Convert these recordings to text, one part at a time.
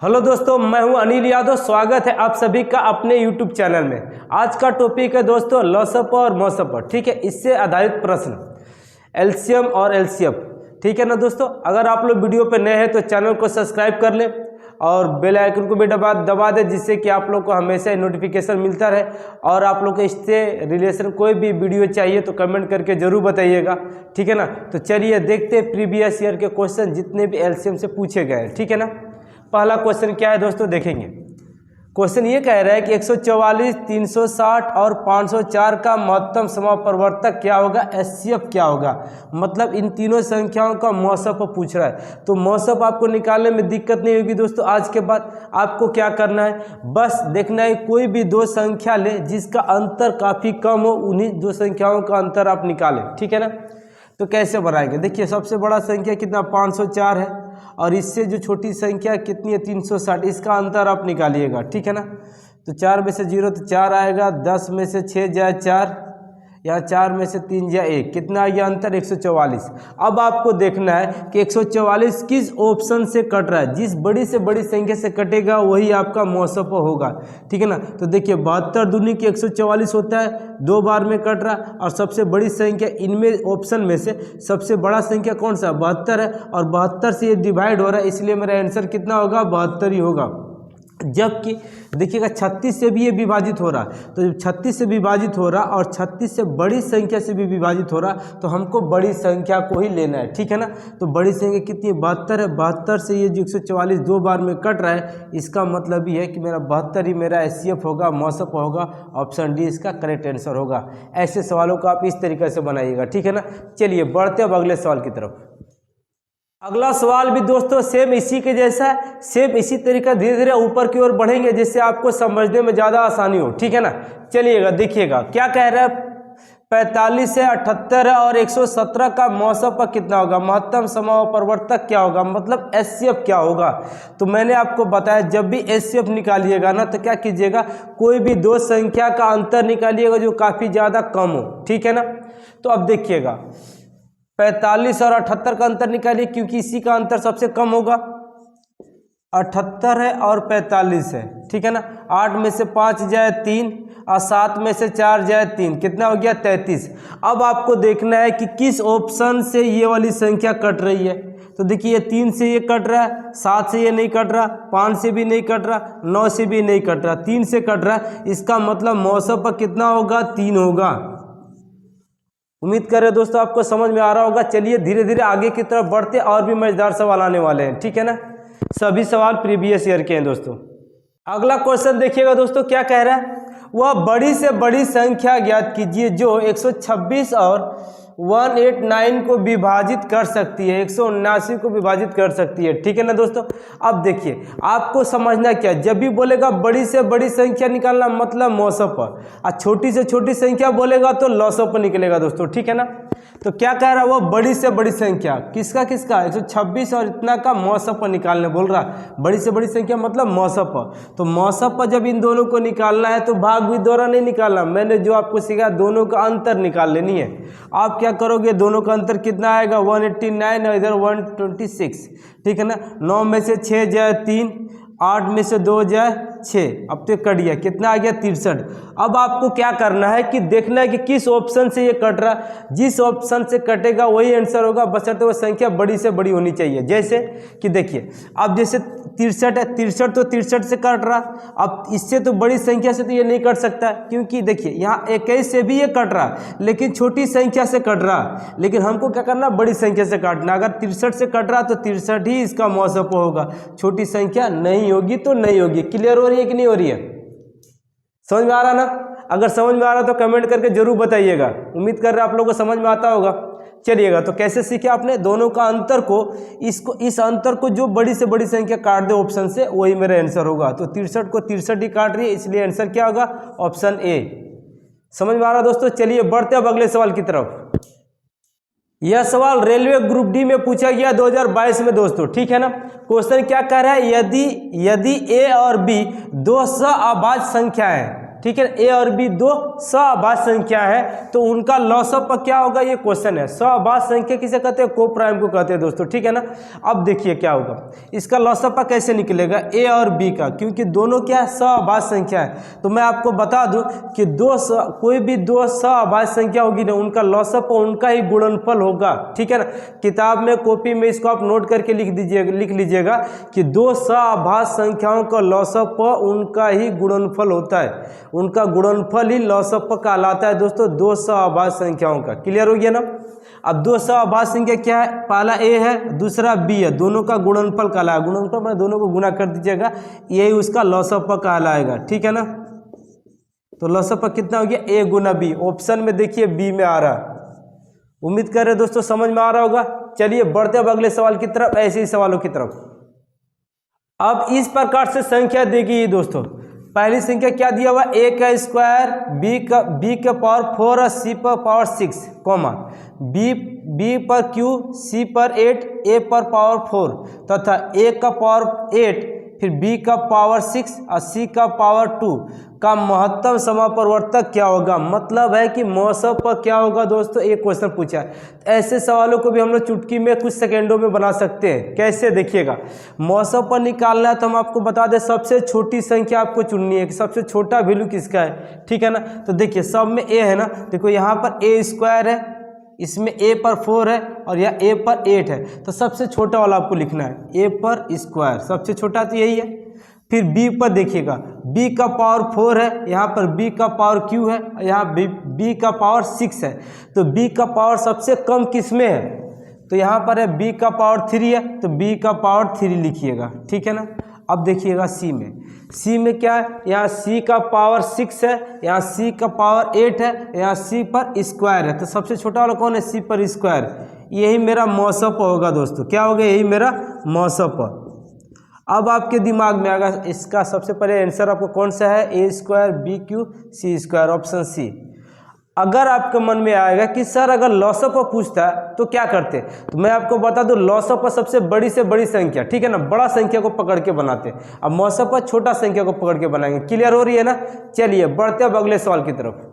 Hello दोस्तों, मैं हूं अनिल यादव। स्वागत है आप सभी का अपने यूट्यूब चैनल में। आज का टॉपिक है दोस्तों लसप और मसप। ठीक है, इससे आधारित प्रश्न एलसीएम और एलसीएफ। ठीक है ना दोस्तों, अगर आप लोग वीडियो पे नए हैं तो चैनल को सब्सक्राइब कर लें और बेल आइकन को भी दबा दें, जिससे कि आप लोग को हमेशा नोटिफिकेशन मिलता रहे। और आप लोग को इससे रिलेशन कोई भी वीडियो चाहिए तो कमेंट करके जरूर बताइएगा। ठीक है ना, तो चलिए देखते हैं प्रीवियस ईयर के क्वेश्चन जितने भी एलसीएम से पूछे गए हैं। ठीक है ना, पहला क्वेश्चन क्या है दोस्तों, देखेंगे। क्वेश्चन ये कह रहा है कि 144, 360 और 504 का महत्तम समापवर्तक क्या होगा, एचसीएफ क्या होगा। मतलब इन तीनों संख्याओं का मौसप पूछ रहा है। तो मौसप आपको निकालने में दिक्कत नहीं होगी दोस्तों। आज के बाद आपको क्या करना है, बस देखना है कोई भी दो संख्या ले जिसका अंतर काफ़ी कम हो, उन्हीं दो संख्याओं का अंतर आप निकालें। ठीक है ना, तो कैसे बनाएंगे, देखिए सबसे बड़ा संख्या कितना 504 है और इससे जो छोटी संख्या कितनी है 360, इसका अंतर आप निकालिएगा। ठीक है ना, तो 4 में से 0 तो 4 आएगा, 10 में से 6 जाए 4, या 4 में से 3 जाए 1, कितना आ गया अंतर 144। अब आपको देखना है कि 144 किस ऑप्शन से कट रहा है। जिस बड़ी से बड़ी संख्या से कटेगा वही आपका मौसप होगा। ठीक है ना, तो देखिए 72 दूनी की 144 होता है, 2 बार में कट रहा। और सबसे बड़ी संख्या इनमें ऑप्शन में से सबसे बड़ा संख्या कौन सा 72 है, और 72 से ये डिवाइड हो रहा है, इसलिए मेरा आंसर कितना होगा 72 ही होगा। जबकि देखिएगा 36 से भी ये विभाजित हो रहा, तो 36 से विभाजित हो रहा और 36 से बड़ी संख्या से भी विभाजित हो रहा, तो हमको बड़ी संख्या को ही लेना है। ठीक है ना, तो बड़ी संख्या कितनी है 72 है। 72 से ये जो 144 2 बार में कट रहा है, इसका मतलब ये है कि मेरा 72 ही मेरा एचसीएफ होगा, मौसप होगा। ऑप्शन डी इसका करेक्ट आंसर होगा। ऐसे सवालों को आप इस तरीके से बनाइएगा। ठीक है ना, चलिए बढ़ते अब अगले सवाल की तरफ। अगला सवाल भी दोस्तों सेम इसी के जैसा है, सेम इसी तरीका धीरे धीरे ऊपर की ओर बढ़ेंगे जिससे आपको समझने में ज़्यादा आसानी हो। ठीक है ना, चलिएगा देखिएगा क्या कह रहा है। 45 है, 78 है और 117 का मौसप कितना होगा, महत्तम समापवर्तक क्या होगा, मतलब एचसीएफ क्या होगा। तो मैंने आपको बताया जब भी एचसीएफ निकालिएगा ना तो क्या कीजिएगा, कोई भी दो संख्या का अंतर निकालिएगा जो काफ़ी ज़्यादा कम हो। ठीक है ना, तो अब देखिएगा 45 और 78 का अंतर निकालिए, क्योंकि इसी का अंतर सबसे कम होगा। 78 है और 45 है। ठीक है ना, 8 में से 5 जाए 3 और 7 में से 4 जाए 3, कितना हो गया 33। अब आपको देखना है कि किस ऑप्शन से ये वाली संख्या कट रही है। तो देखिए 3 से ये कट रहा है, 7 से ये नहीं कट रहा, 5 से भी नहीं कट रहा, 9 से भी नहीं कट रहा, 3 से कट रहा है। इसका मतलब मौसप कितना होगा 3 होगा। उम्मीद कर रहे हैं दोस्तों आपको समझ में आ रहा होगा। चलिए धीरे धीरे आगे की तरफ बढ़ते और भी मजेदार सवाल आने वाले हैं। ठीक है ना, सभी सवाल प्रीवियस ईयर के हैं दोस्तों। अगला क्वेश्चन देखिएगा दोस्तों क्या कह रहा है, वह बड़ी से बड़ी संख्या ज्ञात कीजिए जो 126 और 189 को विभाजित कर सकती है, 179 को विभाजित कर सकती है। ठीक है ना दोस्तों, अब देखिए आपको समझना क्या, जब भी बोलेगा बड़ी से बड़ी संख्या निकालना मतलब मौसप, और छोटी से छोटी संख्या बोलेगा तो लसप निकलेगा दोस्तों। ठीक है ना, तो क्या कह रहा है, वो बड़ी से बड़ी संख्या किसका किसका 126 और इतना का मौसप निकालने बोल रहा है। बड़ी से बड़ी संख्या मतलब मौसप, तो मौसप जब इन दोनों को निकालना है तो भाग भी द्वारा नहीं निकालना, मैंने जो आपको सिखाया दोनों का अंतर निकाल लेनी है। आप क्या करोगे, दोनों का अंतर कितना आएगा 189 और इधर 126। ठीक है ना, 9 में से 6 जाए 3, 8 में से 2 जाए 6, अब तो कट गया, कितना आ गया 63। अब आपको क्या करना है कि देखना है कि किस ऑप्शन से ये कट रहा, जिस ऑप्शन से कटेगा वही आंसर होगा, बशर्ते वो संख्या बड़ी से बड़ी होनी चाहिए। जैसे कि देखिए अब जैसे 63 है, 63 तो 63 से कट रहा, अब इससे तो बड़ी संख्या से तो ये नहीं कट सकता, क्योंकि देखिए यहाँ 21 से भी ये कट रहा लेकिन छोटी संख्या से कट रहा, लेकिन हमको क्या करना बड़ी संख्या से काटना। अगर 63 से कट रहा तो 63 ही इसका मौसप होगा, छोटी संख्या नहीं होगी तो नहीं होगी। क्लियर हो रही है कि नहीं हो रही है, समझ में आ रहा ना। अगर समझ में आ रहा तो कमेंट करके जरूर बताइएगा। उम्मीद कर रहे हैं आप लोगों को समझ में आता होगा। चलिएगा, तो कैसे सीखे आपने, दोनों का अंतर को इस अंतर को जो बड़ी से बड़ी संख्या काट दे ऑप्शन से वही मेरा आंसर होगा। तो 63 को 63 ही काट रही है, इसलिए आंसर क्या होगा ऑप्शन ए। समझ में आ रहा दोस्तों। चलिए बढ़ते अब अगले सवाल की तरफ। यह सवाल रेलवे ग्रुप डी में पूछा गया 2022 में दोस्तों। ठीक है ना, क्वेश्चन क्या कह रहा है, यदि ए और बी दो सहअभाज्य संख्या है, ठीक है। ए और बी दो सहअभाज्य संख्या है तो उनका लॉसअप क्या होगा, ये क्वेश्चन है। सहअभाज्य संख्या किसे कहते हैं, को प्राइम को कहते हैं दोस्तों, ठीक है ना। अब देखिए क्या होगा, इसका लॉसअप कैसे निकलेगा, ए और बी का, क्योंकि दोनों क्या है, सहअभाज्य संख्या है। तो मैं आपको बता दूं कि कोई भी दो सहअभाज्य संख्या होगी ना, उनका लॉसअप उनका ही गुणनफल होगा, ठीक है ना। किताब में कॉपी में इसको आप नोट करके लिख लीजिएगा कि दो सहअभाज्य संख्याओं का लॉसअप उनका ही गुणनफल होता है, उनका गुणनफल ही लॉसअप कहलाता है दोस्तों, दो सहअभाज्य संख्याओं का। क्लियर हो गया ना। अब दो सहअभाज्य संख्या क्या है, पहला ए है दूसरा बी है, दोनों का गुणनफल कहलाएगा, गुणनफल में दोनों को गुणा कर दीजिएगा, यही उसका लॉसअप कहलाएगा, ठीक है ना। तो लॉसअप कितना हो गया, ए गुना बी, ऑप्शन में देखिए बी में आ रहा है। उम्मीद कर रहे दोस्तों समझ में आ रहा होगा। चलिए बढ़ते अब अगले सवाल की तरफ, ऐसे ही सवालों की तरफ। अब इस प्रकार से संख्या दी गई दोस्तों, पहली संख्या क्या दिया हुआ, ए का स्क्वायर, बी का पावर 4 और सी पर पावर 6, कॉमा बी पर क्यू, सी पर 8, ए पर पावर 4 तथा ए का पावर 8, फिर बी का पावर 6 और सी का पावर 2 का महत्तम समापरिवर्तक क्या होगा। मतलब है कि मौसम पर क्या होगा दोस्तों, एक क्वेश्चन पूछा है। ऐसे सवालों को भी हम लोग चुटकी में कुछ सेकेंडों में बना सकते हैं। कैसे, देखिएगा, मौसम पर निकालना है तो हम आपको बता दें सबसे छोटी संख्या आपको चुननी है कि सबसे छोटा वैल्यू किसका है, ठीक है ना। तो देखिए सब में ए है ना, देखो यहाँ पर ए स्क्वायर है, इसमें ए पर 4 है और यह ए पर 8 है, तो सबसे छोटा वाला आपको लिखना है, ए पर स्क्वायर सबसे छोटा तो यही है। फिर बी पर देखिएगा, बी का पावर 4 है, यहाँ पर बी का पावर क्यू है, यहाँ बी का पावर 6 है, तो बी का पावर सबसे कम किस में है, तो यहाँ पर है बी का पावर 3 है, तो बी का पावर 3 लिखिएगा, ठीक है ना। अब देखिएगा सी में क्या है, यहाँ सी का पावर 6 है, यहाँ सी का पावर 8 है, यहाँ सी पर स्क्वायर है, तो सबसे छोटा वाला कौन है, सी पर स्क्वायर। यही मेरा मौसम होगा दोस्तों, क्या होगा, यही मेरा मौसम। अब आपके दिमाग में आएगा इसका सबसे पहले आंसर आपको कौन सा है, A square B Q C square, option C. अगर आपके मन में आएगा कि सर अगर लॉसअप पूछता है तो क्या करते, तो मैं आपको बता दूं लॉसअप सबसे बड़ी से बड़ी संख्या, ठीक है ना, बड़ा संख्या को पकड़ के बनाते हैं। अब मौसम छोटा संख्या को पकड़ के बनाएंगे। क्लियर हो रही है ना। चलिए बढ़ते अब अगले सवाल की तरफ।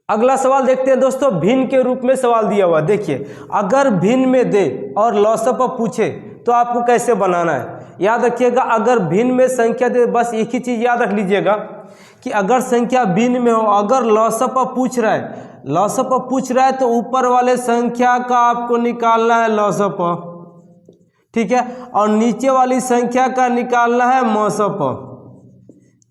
अगला सवाल देखते हैं दोस्तों, भिन्न के रूप में सवाल दिया हुआ। देखिए अगर भिन्न में दे और लॉसअप पूछे तो आपको कैसे बनाना है। याद रखिएगा, अगर भिन्न में संख्या दे, बस एक ही चीज़ याद रख लीजिएगा कि अगर संख्या भिन्न में हो, अगर लॉसअप पूछ रहा है तो ऊपर वाले संख्या का आपको निकालना है लॉसअप, ठीक है, और नीचे वाली संख्या का निकालना है मौसअप।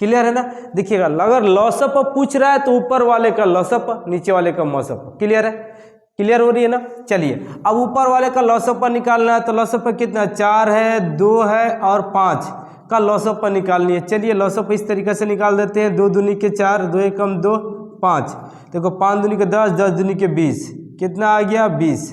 क्लियर है ना। देखिएगा अगर लॉसअप पूछ रहा है तो ऊपर वाले का लॉसअप, नीचे वाले का मौसअप। क्लियर है, क्लियर हो रही है ना। चलिए अब ऊपर वाले का लॉसअप निकालना है, तो लॉसअप कितना, 4 है, 2 है और 5 का लॉसअप निकालनी है। चलिए लॉसअप इस तरीके से निकाल देते हैं, 2 दूनी के 4, 2 एकम 2, 5, देखो 5 दूनी के 10, 10 दूनी के 20, कितना आ गया 20।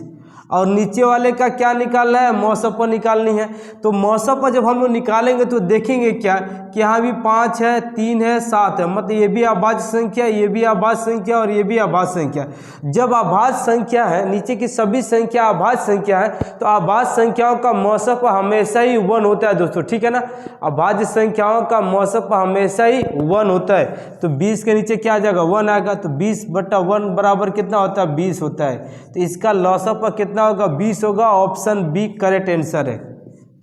और नीचे वाले का क्या निकालना है, मौसम निकालनी है। तो मौसम जब हम लोग निकालेंगे तो देखेंगे क्या कि यहाँ भी 5 है, 3 है, 7 है, मतलब ये भी अभाज्य संख्या, ये भी अभाज्य संख्या और ये भी अभाज्य संख्या। जब अभाज्य संख्या है, नीचे की सभी संख्या अभाज्य संख्या है, तो अभाज्य संख्याओं का मौसम हमेशा ही 1 होता है दोस्तों, ठीक है ना। अभाज्य संख्याओं का मौसम हमेशा ही 1 होता है। तो 20 के नीचे क्या आ जाएगा, 1 आएगा, तो 20/1 बराबर कितना होता है, 20 होता है। तो इसका लॉसअप कितना होगा, 20 होगा। ऑप्शन बी करेक्ट आंसर है,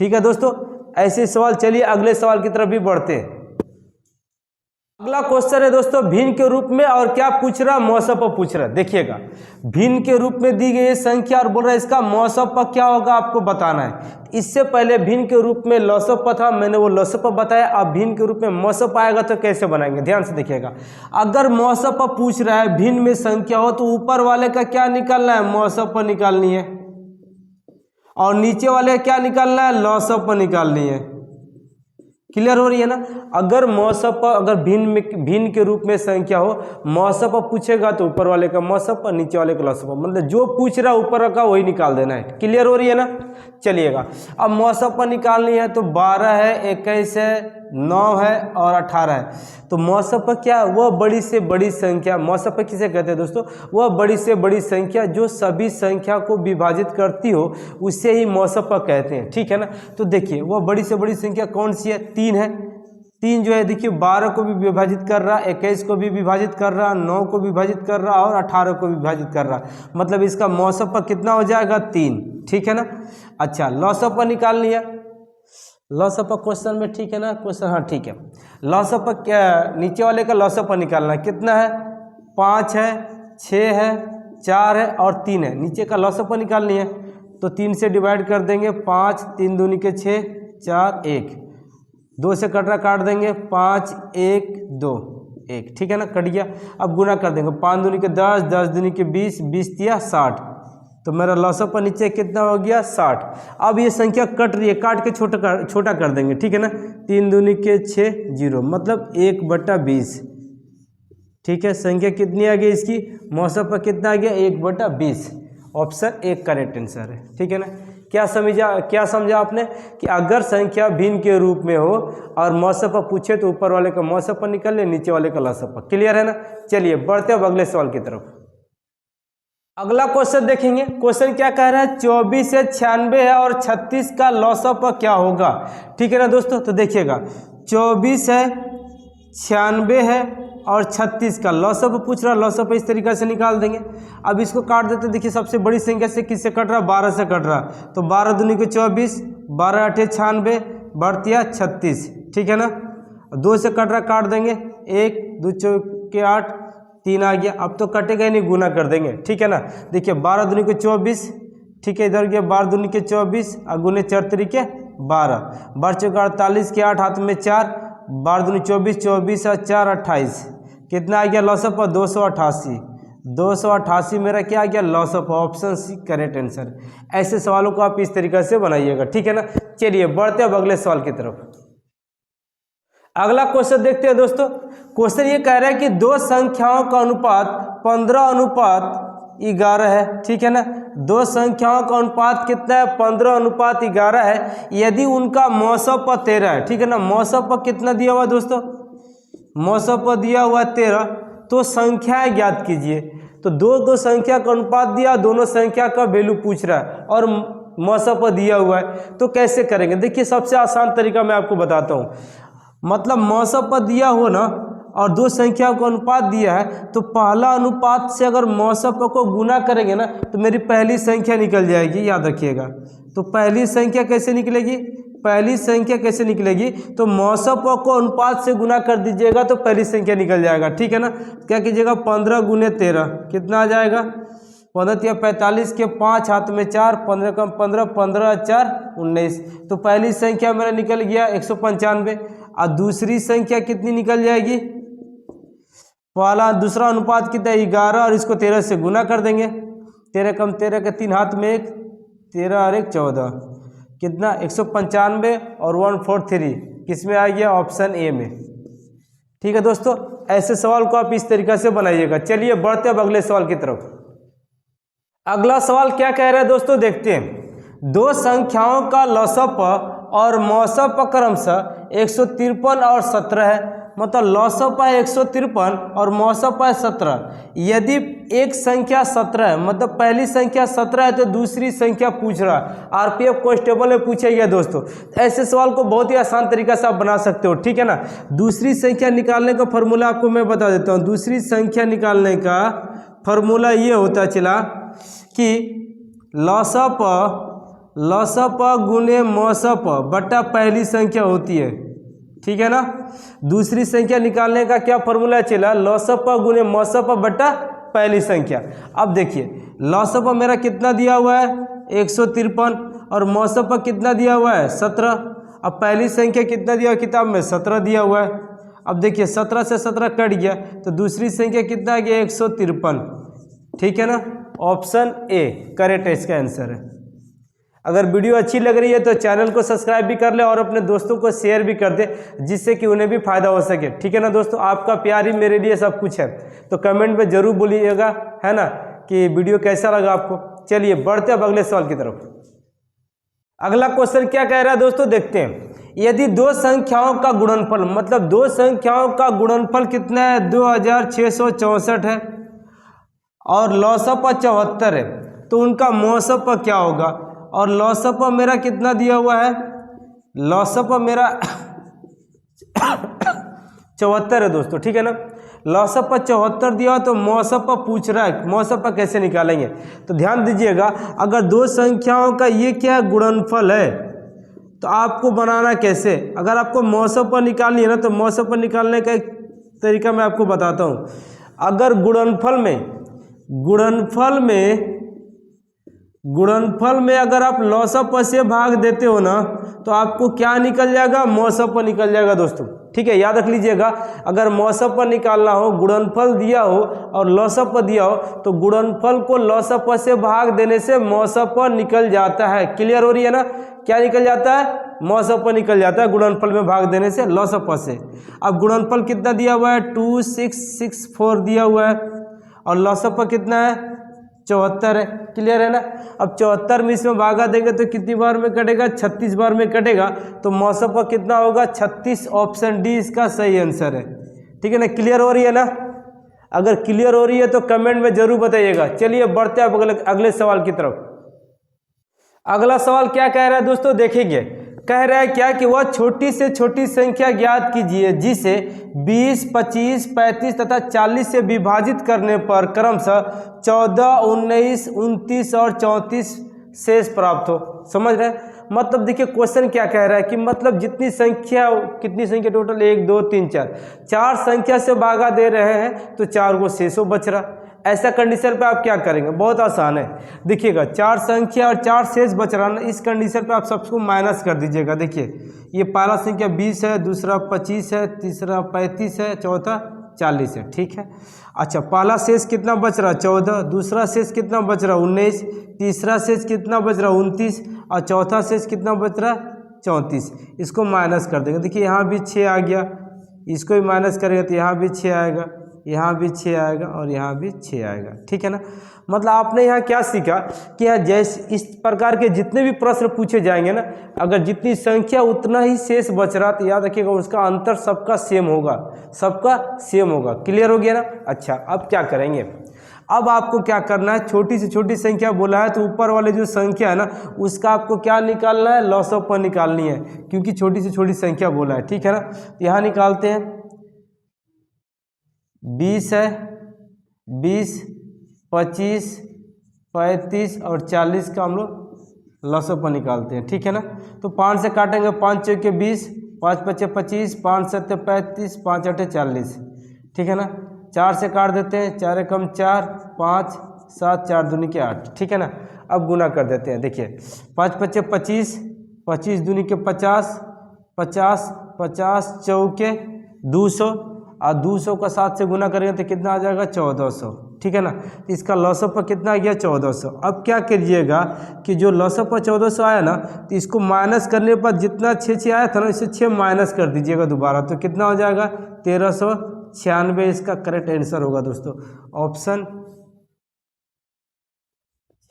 ठीक है दोस्तों। ऐसे सवाल, चलिए अगले सवाल की तरफ भी बढ़ते हैं। अगला क्वेश्चन है दोस्तों, भिन्न के रूप में और क्या पूछ रहा, मौसम पूछ रहा है। देखिएगा भिन्न के रूप में दी गई संख्या और बोल रहा है इसका मौसम क्या होगा, आपको बताना है। इससे पहले भिन्न के रूप में लॉसअप था, मैंने वो लॉसअप बताया। अब भिन्न के रूप में मौसम आएगा तो कैसे बनाएंगे, ध्यान से देखिएगा। अगर मौसम पूछ रहा है भिन्न में संख्या हो, तो ऊपर वाले का क्या निकालना है, मौसम निकालनी है, और नीचे वाले का क्या निकालना है, लॉसअप निकालनी है। क्लियर हो रही है ना। अगर मौसम अगर भिन्न के रूप में संख्या हो, मौसम पूछेगा तो ऊपर वाले का मौसम, नीचे वाले का लॉसअप, मतलब जो पूछ रहा है ऊपर का वही निकाल देना है। क्लियर हो रही है ना। चलिएगा अब मौसम निकालनी है, तो 12 है, 21 है, 9 है और 18 है। तो मौसम क्या, वह बड़ी से बड़ी संख्या, मौसम किसे कहते हैं दोस्तों, वह बड़ी से बड़ी संख्या जो सभी संख्या को विभाजित करती हो, उसे ही मौसम कहते हैं, ठीक है ना। तो देखिए वह बड़ी से बड़ी संख्या कौन सी है, 3 है, 3 जो है देखिए 12 को भी विभाजित कर रहा, 21 को भी विभाजित कर रहा, 9 को विभाजित कर रहा और 18 को विभाजित कर रहा। मतलब इसका मौसम कितना हो जाएगा 3, ठीक है ना। अच्छा लॉसअप निकाल लिया, लॉसअप क्वेश्चन में, ठीक है ना क्वेश्चन, हाँ ठीक है। लॉसअप क्या, नीचे वाले का लॉसअप निकालना है, कितना है 5 है, 6 है, 4 है और 3 है। नीचे का लॉसअप निकालनी है तो 3 से डिवाइड कर देंगे, 5 3 दूनी के 6, 4 1, 2 से कटरा काट देंगे, 5 1 2 1, ठीक है ना, कट गया। अब गुना कर देंगे, 5 दूनी के 10, 10 दूनी के 20, 20 तिया 60, तो मेरा लॉसअप नीचे कितना हो गया 60। अब ये संख्या कट रही है, काट के छोटा कर देंगे, ठीक है ना। 3 दूनी के 6 0, मतलब 1/20, ठीक है। संख्या कितनी आ गई इसकी, मौसम पर कितना आ गया 1/20। ऑप्शन 1 करेक्ट आंसर है, ठीक है ना। क्या समझा आपने कि अगर संख्या भिन्न के रूप में हो और मौसम पर पूछे तो ऊपर वाले का मौसम पर निकल ले, नीचे वाले का लॉसअप पर। क्लियर है ना। चलिए बढ़ते अब अगले सवाल की तरफ। अगला क्वेश्चन देखेंगे। क्वेश्चन क्या कह रहा है, 24 से 96 है और 36 का लॉसअप क्या होगा, ठीक है ना दोस्तों। तो देखिएगा 24 है, 96 है और 36 का लॉसअप पूछ रहा, लॉसअप इस तरीके से निकाल देंगे। अब इसको काट देते, देखिए सबसे बड़ी संख्या से किससे कट रहा, 12 से कट रहा, तो 12 दूनी के 24, 12 8 96, बढ़तिया 36, ठीक है ना। 2 से कट रहा, काट देंगे, 1 2 चौके 8, 3 आ गया। अब तो कटेगा ही नहीं, गुना कर देंगे, ठीक है ना। देखिए 12 दूनी के 24, ठीक है, इधर गया 12 दूनी के 24 और गुने 4 तरीके 12, 12 चौके 48 के 8 हाथ में 4, 12 दूनी 24, 24 और 4 28, कितना आ गया लॉसअप, 288। 288 मेरा क्या आ गया लॉसअप, ऑप्शन सी करेक्ट आंसर। ऐसे सवालों को आप इस तरीके से बनाइएगा, ठीक है ना। चलिए बढ़ते हैं अब अगले सवाल की तरफ। अगला क्वेश्चन देखते हैं दोस्तों। क्वेश्चन ये कह रहा है कि दो संख्याओं का अनुपात 15:11 है, ठीक है ना। दो संख्याओं का अनुपात कितना है, 15:11 है। यदि उनका मौसम पर 13 है, ठीक है ना। मौसम पर कितना दिया हुआ दोस्तों, मौसम पर दिया हुआ 13, तो संख्याएं ज्ञात कीजिए। तो दो संख्या का अनुपात दिया, दोनों संख्या का वैल्यू पूछ रहा है और मौसम पर दिया हुआ है, तो कैसे करेंगे। देखिए सबसे आसान तरीका मैं आपको बताता हूँ। मतलब मौसम पर दिया हो ना और दो संख्या को अनुपात दिया है, तो पहला अनुपात से अगर मौसम को गुना करेंगे ना तो मेरी पहली संख्या निकल जाएगी, याद रखिएगा। तो पहली संख्या कैसे निकलेगी, पहली संख्या कैसे निकलेगी, तो मौसम को अनुपात से गुना कर दीजिएगा तो पहली संख्या निकल जाएगा, ठीक है ना। क्या कीजिएगा 15 गुने 13 कितना आ जाएगा, 15 या 45 के 5 हाथ में 4, 15 कम 15, 15 4 19, तो पहली संख्या मेरा निकल गया 195। और दूसरी संख्या कितनी निकल जाएगी, पहला दूसरा अनुपात कितना 11 और इसको 13 से गुना कर देंगे, 13 कम 13 के 3 हाथ में 1, 13 और 1 14, कितना 195 और 143 किसमें आ गया, ऑप्शन ए में, ठीक है दोस्तों। ऐसे सवाल को आप इस तरीके से बनाइएगा। चलिए बढ़ते अब अगले सवाल की तरफ। अगला सवाल क्या कह रहा है दोस्तों, देखते हैं। दो संख्याओं का लॉसअप और मौसम क्रमशः 153 और 17 है। मतलब लॉसअप है 153 और मौसम है 17। यदि एक संख्या 17 है, मतलब पहली संख्या 17 है, तो दूसरी संख्या पूछ रहा है। आरपीएफ कांस्टेबल में पूछा गया दोस्तों। ऐसे सवाल को बहुत ही आसान तरीका से आप बना सकते हो, ठीक है ना। दूसरी संख्या निकालने का फॉर्मूला आपको मैं बता देता हूँ। दूसरी संख्या निकालने का फॉर्मूला ये होता चला कि लॉसअप गुने मौसम बटा पहली संख्या होती है, ठीक है ना। दूसरी संख्या निकालने का क्या फॉर्मूला चला, लॉसअप गुने मौसम बटा पहली संख्या। अब देखिए लॉसअप मेरा कितना दिया हुआ है 153 और मौसम कितना दिया हुआ है 17। अब पहली संख्या कितना दिया हुआ किताब में 17 दिया हुआ है। अब देखिए 17 से 17 कट गया तो दूसरी संख्या कितना आ गया 153, ठीक है ना। ऑप्शन ए करेक्ट है, इसका आंसर है। अगर वीडियो अच्छी लग रही है तो चैनल को सब्सक्राइब भी कर ले और अपने दोस्तों को शेयर भी कर दे, जिससे कि उन्हें भी फायदा हो सके, ठीक है ना दोस्तों। आपका प्यार ही मेरे लिए सब कुछ है, तो कमेंट में जरूर बोलिएगा, है ना, कि वीडियो कैसा लगा आपको। चलिए बढ़ते अब अगले सवाल की तरफ। अगला क्वेश्चन क्या कह रहा है दोस्तों, देखते हैं। यदि दो संख्याओं का गुणनफल, मतलब दो संख्याओं का गुणनफल कितना है 2664 है और लॉसअप 74 है, तो उनका मौसम क्या होगा। और लॉसअप मेरा कितना दिया हुआ है, लॉसअप मेरा 74 है दोस्तों, ठीक है ना। लॉसअप पर 74 दिया हो तो मौसम पर पूछ रहा है, मौसम पर कैसे निकालेंगे। तो ध्यान दीजिएगा, अगर दो संख्याओं का ये क्या गुणनफल है तो आपको बनाना कैसे। अगर आपको मौसम पर निकालनी है ना, तो मौसम पर निकालने का एक तरीका मैं आपको बताता हूँ। अगर गुणनफल में अगर आप लॉसअप से भाग देते हो ना, तो आपको क्या निकल जाएगा, मौसम पर निकल जाएगा दोस्तों, ठीक है। याद रख लीजिएगा, अगर मौसम पर निकालना हो, गुणनफल दिया हो और लॉसअप पर दिया हो, तो गुणनफल को लॉसअप से भाग देने से मौसम पर निकल जाता है। क्लियर हो रही है ना, क्या निकल जाता है, मौसम पर निकल जाता है गुणनफल में भाग देने से लॉसअप से। अब गुणनफल कितना दिया हुआ है, 2664 दिया हुआ है, और लॉसअप कितना है, 74 है। क्लियर है ना। अब 74 में इसमें भागा देंगे तो कितनी बार में कटेगा, 36 बार में कटेगा, तो मौसम पर कितना होगा, 36। ऑप्शन डी इसका सही आंसर है, ठीक है ना। क्लियर हो रही है ना, अगर क्लियर हो रही है तो कमेंट में जरूर बताइएगा। चलिए बढ़ते हैं अब अगले सवाल की तरफ। अगला सवाल क्या कह रहा है दोस्तों, देखेंगे। कह रहा है क्या कि वह छोटी से छोटी संख्या ज्ञात कीजिए जिसे 20, 25, 35 तथा 40 से विभाजित करने पर क्रमशः 14, 19, 29 और 34 शेष प्राप्त हो। समझ रहे हैं, मतलब देखिए क्वेश्चन क्या कह रहा है कि मतलब कितनी संख्या टोटल, 1 2 3 4 संख्या से भागा दे रहे हैं तो 4 को शेषों बच रहा। ऐसा कंडीशन पे आप क्या करेंगे, बहुत आसान है। देखिएगा 4 संख्या और 4 शेष बच रहा ना, इस कंडीशन पे आप सबको माइनस कर दीजिएगा। देखिए ये पहला संख्या 20 है, दूसरा 25 है, तीसरा 35 है, चौथा 40 है, ठीक है। अच्छा, पहला शेष कितना बच रहा, 14, दूसरा शेष कितना बच रहा, 19, तीसरा शेष कितना बच रहा, 29, और चौथा शेष कितना बच रहा, 34। इसको माइनस कर देंगे। देखिए यहाँ भी 6 आ गया, इसको भी माइनस करेंगे तो यहाँ भी 6 आएगा, यहाँ भी 6 आएगा और यहाँ भी 6 आएगा, ठीक है ना। मतलब आपने यहाँ क्या सीखा कि यहाँ जैसे इस प्रकार के जितने भी प्रश्न पूछे जाएंगे ना, अगर जितनी संख्या उतना ही शेष बच रहा, तो याद रखिएगा उसका अंतर सबका सेम होगा, सबका सेम होगा। क्लियर हो गया ना। अच्छा, अब क्या करेंगे, अब आपको क्या करना है, छोटी से छोटी संख्या बोला है तो ऊपर वाले जो संख्या है ना, उसका आपको क्या निकालना है, लॉसअप पर निकालनी है, क्योंकि छोटी से छोटी संख्या बोला है, ठीक है ना। यहाँ निकालते हैं, 20 है, 20, 25, 35 और 40 का हम लोग लॉसअप पर निकालते हैं, ठीक है ना। तो 5 से काटेंगे, 5 चौके 20, 5 पचे 25, 5 सत्ते 35, 5 अठे 40, ठीक है ना। 4 से काट देते हैं, 4 एकम 4, 5, 7, 4 दूनी के 8, ठीक है ना। अब गुना कर देते हैं। देखिए 5 पचे 25, 25 दूनी के 50, 50, 50 चौके 200, और 200 का 7 से गुना करेंगे तो कितना आ जाएगा, 1400, ठीक है ना। इसका लॉसअप पर कितना आ गया, 1400। अब क्या करिएगा कि जो लॉसअप पर 1400 आया ना, तो इसको माइनस करने पर जितना 6 आया था ना, इसे 6 माइनस कर दीजिएगा दोबारा, तो कितना हो जाएगा, 1396 इसका करेक्ट आंसर होगा दोस्तों। ऑप्शन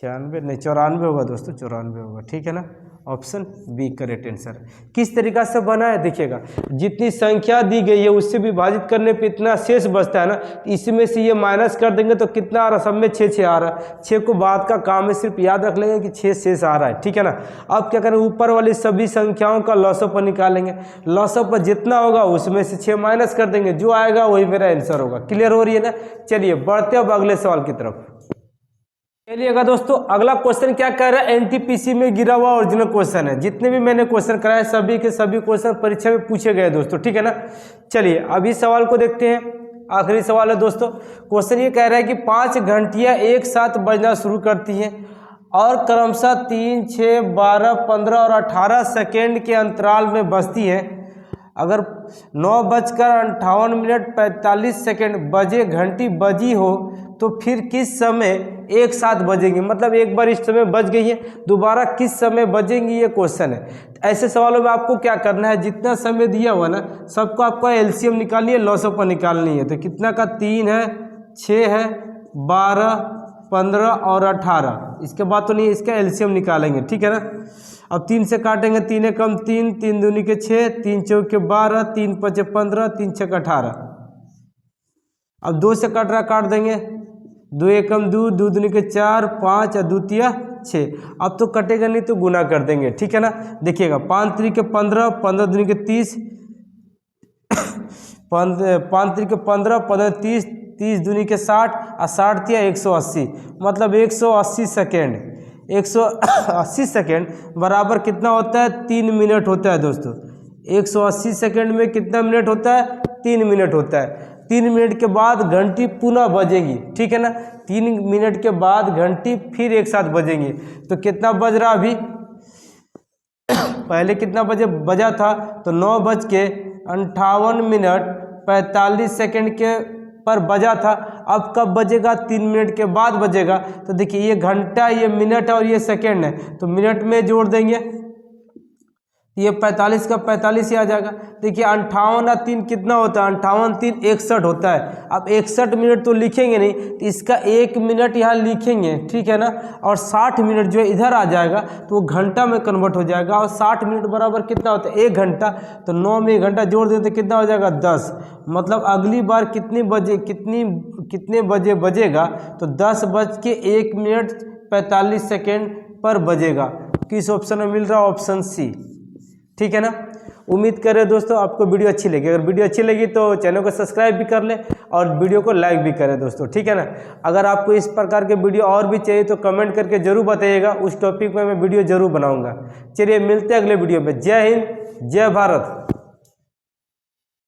96 नहीं, 94 होगा दोस्तों, 94 होगा, ठीक है ना। Option B correct answer. किस तरीका से बना है देखिएगा, जितनी संख्या दी गई है उससे विभाजित करने पे इतना शेष बचता है ना, इसमें से ये माइनस कर देंगे तो कितना आ रहा, सब में 6 आ रहा है। 6 को बाद का काम है, सिर्फ याद रख लेंगे कि 6 शेष आ रहा है, ठीक है ना। अब क्या करें, ऊपर वाली सभी संख्याओं का लॉसअप पर निकालेंगे। लॉसअप पर जितना होगा उसमें से 6 माइनस कर देंगे, जो आएगा वही मेरा आंसर होगा। क्लियर हो रही है ना। चलिए बढ़ते अब अगले सवाल की तरफ। चलिएगा दोस्तों, अगला क्वेश्चन क्या कह रहा है, एनटीपीसी में गिरा हुआ ओरिजिनल क्वेश्चन है। जितने भी मैंने क्वेश्चन कराए सभी के सभी क्वेश्चन परीक्षा में पूछे गए दोस्तों, ठीक है ना। चलिए अभी सवाल को देखते हैं, आखिरी सवाल है दोस्तों। क्वेश्चन ये कह रहा है कि 5 घंटियां एक साथ बजना शुरू करती हैं और क्रमशः 3, 6, 12, 15 और 18 सेकेंड के अंतराल में बजती हैं। अगर 9:58 बजे घंटी बजी हो तो फिर किस समय एक साथ बजेंगी, मतलब एक बार इस समय बज गई है, दोबारा किस समय बजेंगी, ये क्वेश्चन है। ऐसे सवालों में आपको क्या करना है, जितना समय दिया हुआ ना सबको आपको एलसीएम निकालिए, लॉसअप निकालनी है। तो कितना का 3 है, 6 है, 12, 15 और 18, इसके बाद तो नहीं, इसका एलसीएम निकालेंगे, ठीक है ना। अब 3 से काटेंगे, 3 एकम 3, 3 दूनी के 6, 3 चौके 12, 3 पचे 15, 3 छक 18। अब 2 से कट रहा, काट देंगे, 2 एकम 2, 2 दूनी के 4, 5 और 2 तिया 6। अब तो कटेगा नहीं तो गुना कर देंगे, ठीक है ना। देखिएगा 5 3 के 15, 15 दूनी के 30, पाँच त्रिक 15, 15 30, 30 दूनी के 60 और 60 दिया 180, मतलब 180 सेकेंड। 180 सेकेंड बराबर कितना होता है? 3 मिनट होता है दोस्तों। 180 सेकेंड में कितना मिनट होता है? 3 मिनट होता है। 3 मिनट के बाद घंटी पुनः बजेगी, ठीक है ना। 3 मिनट के बाद घंटी फिर एक साथ बजेंगी। तो कितना बज रहा अभी? पहले कितना बजा था? तो 9:58 45 सेकेंड के पर बजा था। अब कब बजेगा? 3 मिनट के बाद बजेगा। तो देखिए ये घंटा, ये मिनट और ये सेकेंड है, तो मिनट में जोड़ देंगे, ये 45 का 45 ही आ जाएगा। देखिए 58 और 3 कितना होता है? 58 3 61 होता है। अब 61 मिनट तो लिखेंगे नहीं, तो इसका 1 मिनट यहाँ लिखेंगे, ठीक है ना। और 60 मिनट जो है इधर आ जाएगा, तो वो घंटा में कन्वर्ट हो जाएगा। और 60 मिनट बराबर कितना होता है? 1 घंटा। तो 9 में 1 घंटा जोड़ देते कितना हो जाएगा? 10। मतलब अगली बार कितने बजे बजेगा? तो 10:01:45 पर बजेगा। किस ऑप्शन में मिल रहा है? ऑप्शन सी, ठीक है ना। उम्मीद करें दोस्तों आपको वीडियो अच्छी लगी। अगर वीडियो अच्छी लगी तो चैनल को सब्सक्राइब भी कर लें और वीडियो को लाइक भी करें दोस्तों, ठीक है ना। अगर आपको इस प्रकार के वीडियो और भी चाहिए तो कमेंट करके जरूर बताइएगा, उस टॉपिक पे मैं वीडियो जरूर बनाऊंगा। चलिए मिलते हैं अगले वीडियो में। जय हिंद, जय भारत।